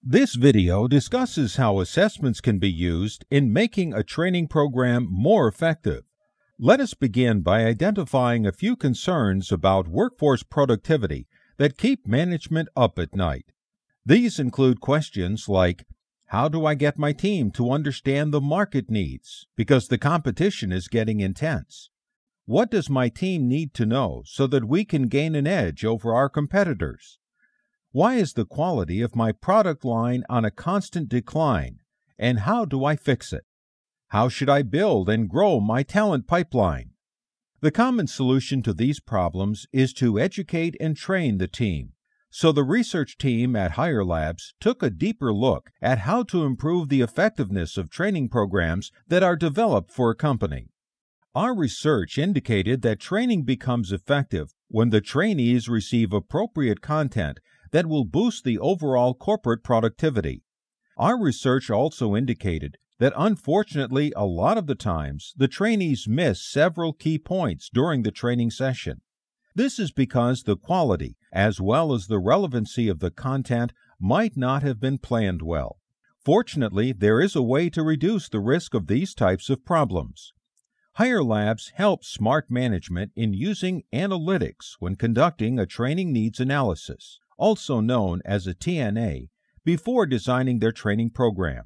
This video discusses how assessments can be used in making a training program more effective. Let us begin by identifying a few concerns about workforce productivity that keep management up at night. These include questions like, how do I get my team to understand the market needs because the competition is getting intense? What does my team need to know so that we can gain an edge over our competitors? Why is the quality of my product line on a constant decline, and how do I fix it? How should I build and grow my talent pipeline? The common solution to these problems is to educate and train the team. So the research team at Higher Labs took a deeper look at how to improve the effectiveness of training programs that are developed for a company. Our research indicated that training becomes effective when the trainees receive appropriate content that will boost the overall corporate productivity. Our research also indicated that unfortunately a lot of the times the trainees miss several key points during the training session. This is because the quality as well as the relevancy of the content might not have been planned well. Fortunately, there is a way to reduce the risk of these types of problems. Higher Labs helps smart management in using analytics when conducting a training needs analysis, also known as a TNA, before designing their training program.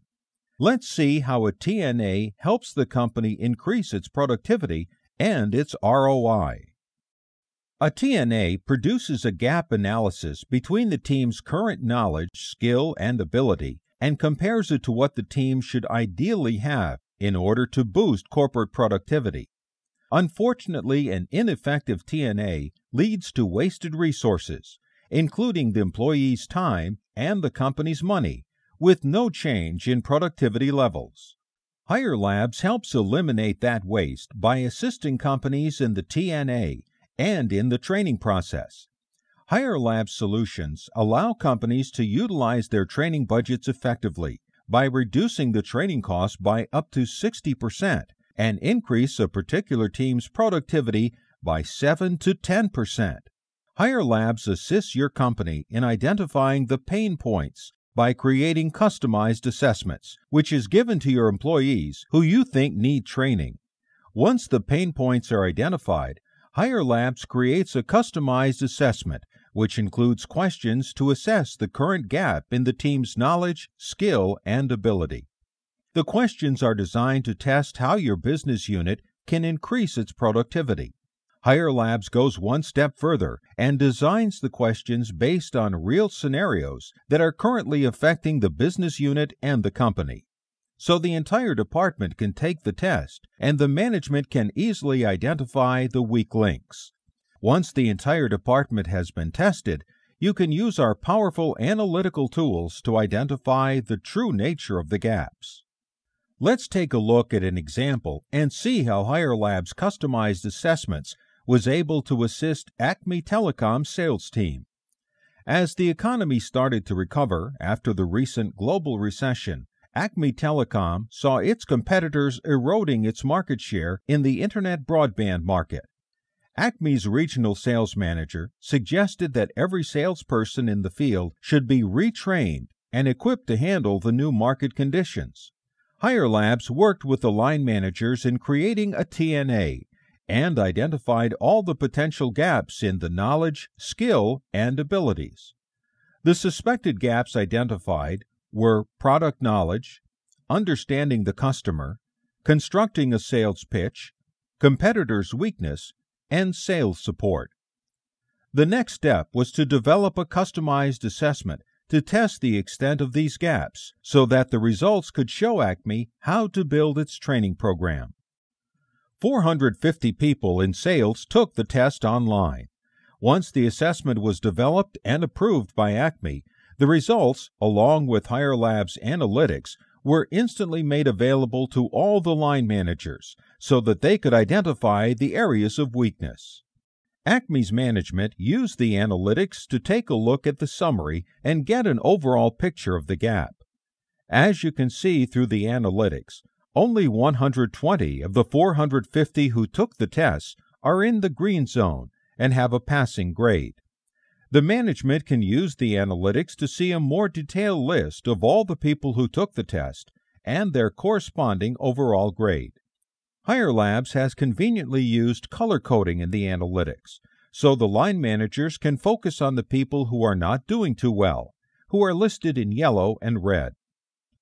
Let's see how a TNA helps the company increase its productivity and its ROI. A TNA produces a gap analysis between the team's current knowledge, skill, and ability and compares it to what the team should ideally have in order to boost corporate productivity. Unfortunately, an ineffective TNA leads to wasted resources, including the employee's time and the company's money, with no change in productivity levels. Higher Labs helps eliminate that waste by assisting companies in the TNA and in the training process. Higher Labs solutions allow companies to utilize their training budgets effectively by reducing the training costs by up to 60% and increase a particular team's productivity by 7 to 10%. Higher Labs assists your company in identifying the pain points by creating customized assessments, which is given to your employees who you think need training. Once the pain points are identified, Higher Labs creates a customized assessment, which includes questions to assess the current gap in the team's knowledge, skill, and ability. The questions are designed to test how your business unit can increase its productivity. Higher Labs goes one step further and designs the questions based on real scenarios that are currently affecting the business unit and the company. So the entire department can take the test and the management can easily identify the weak links. Once the entire department has been tested, you can use our powerful analytical tools to identify the true nature of the gaps. Let's take a look at an example and see how Higher Labs' customized assessments was able to assist Acme Telecom's sales team. As the economy started to recover after the recent global recession, Acme Telecom saw its competitors eroding its market share in the internet broadband market. Acme's regional sales manager suggested that every salesperson in the field should be retrained and equipped to handle the new market conditions. Higher Labs worked with the line managers in creating a TNA and identified all the potential gaps in the knowledge, skill, and abilities. The suspected gaps identified were product knowledge, understanding the customer, constructing a sales pitch, competitor's weakness, and sales support. The next step was to develop a customized assessment to test the extent of these gaps so that the results could show Acme how to build its training program. 450 people in sales took the test online. Once the assessment was developed and approved by Acme, the results, along with Higher Labs analytics, were instantly made available to all the line managers so that they could identify the areas of weakness. Acme's management used the analytics to take a look at the summary and get an overall picture of the gap. As you can see through the analytics, only 120 of the 450 who took the tests are in the green zone and have a passing grade. The management can use the analytics to see a more detailed list of all the people who took the test and their corresponding overall grade. Higher Labs has conveniently used color coding in the analytics, so the line managers can focus on the people who are not doing too well, who are listed in yellow and red.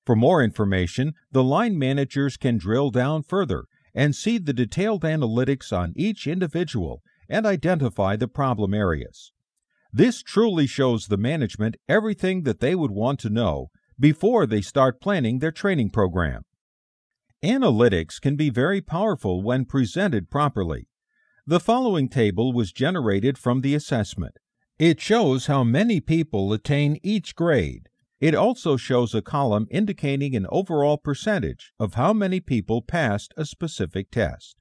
For more information, the line managers can drill down further and see the detailed analytics on each individual and identify the problem areas. This truly shows the management everything that they would want to know before they start planning their training program. Analytics can be very powerful when presented properly. The following table was generated from the assessment. It shows how many people attain each grade. It also shows a column indicating an overall percentage of how many people passed a specific test.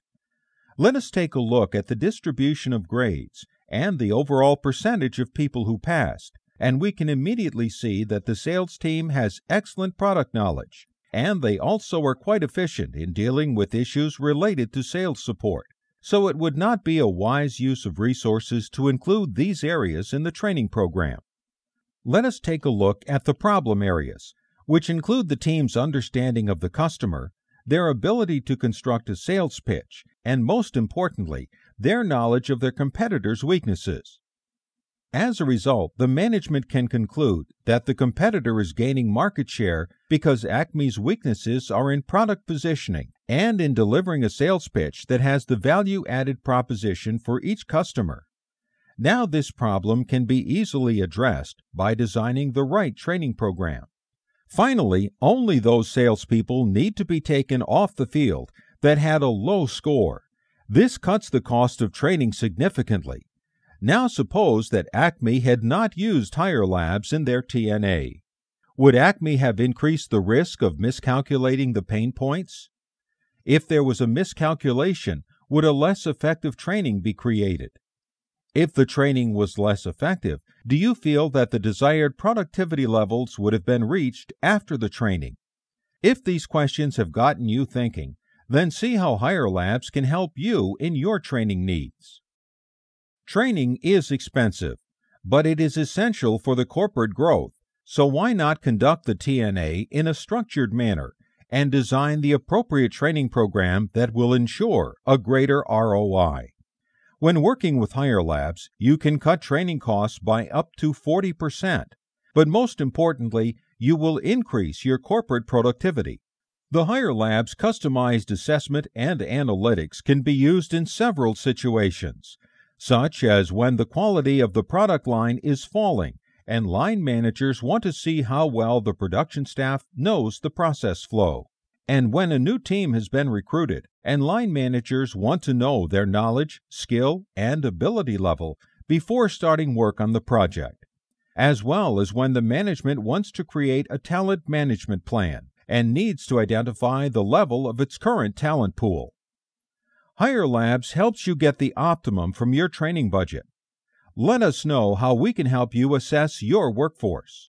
Let us take a look at the distribution of grades and the overall percentage of people who passed, and we can immediately see that the sales team has excellent product knowledge, and they also are quite efficient in dealing with issues related to sales support. So it would not be a wise use of resources to include these areas in the training program. Let us take a look at the problem areas, which include the team's understanding of the customer, their ability to construct a sales pitch, and most importantly, their knowledge of their competitors' weaknesses. As a result, the management can conclude that the competitor is gaining market share because Acme's weaknesses are in product positioning and in delivering a sales pitch that has the value-added proposition for each customer. Now this problem can be easily addressed by designing the right training program. Finally, only those salespeople need to be taken off the field that had a low score. This cuts the cost of training significantly. Now suppose that Acme had not used Higher Labs in their TNA. Would Acme have increased the risk of miscalculating the pain points? If there was a miscalculation, would a less effective training be created? If the training was less effective, do you feel that the desired productivity levels would have been reached after the training? If these questions have gotten you thinking, then see how Higher Labs can help you in your training needs. Training is expensive, but it is essential for the corporate growth, so why not conduct the TNA in a structured manner and design the appropriate training program that will ensure a greater ROI? When working with Higher Labs, you can cut training costs by up to 40%, but most importantly, you will increase your corporate productivity. The Higher Labs customized assessment and analytics can be used in several situations, such as when the quality of the product line is falling and line managers want to see how well the production staff knows the process flow, and when a new team has been recruited and line managers want to know their knowledge, skill, and ability level before starting work on the project, as well as when the management wants to create a talent management plan and needs to identify the level of its current talent pool. Higher Labs helps you get the optimum from your training budget. Let us know how we can help you assess your workforce.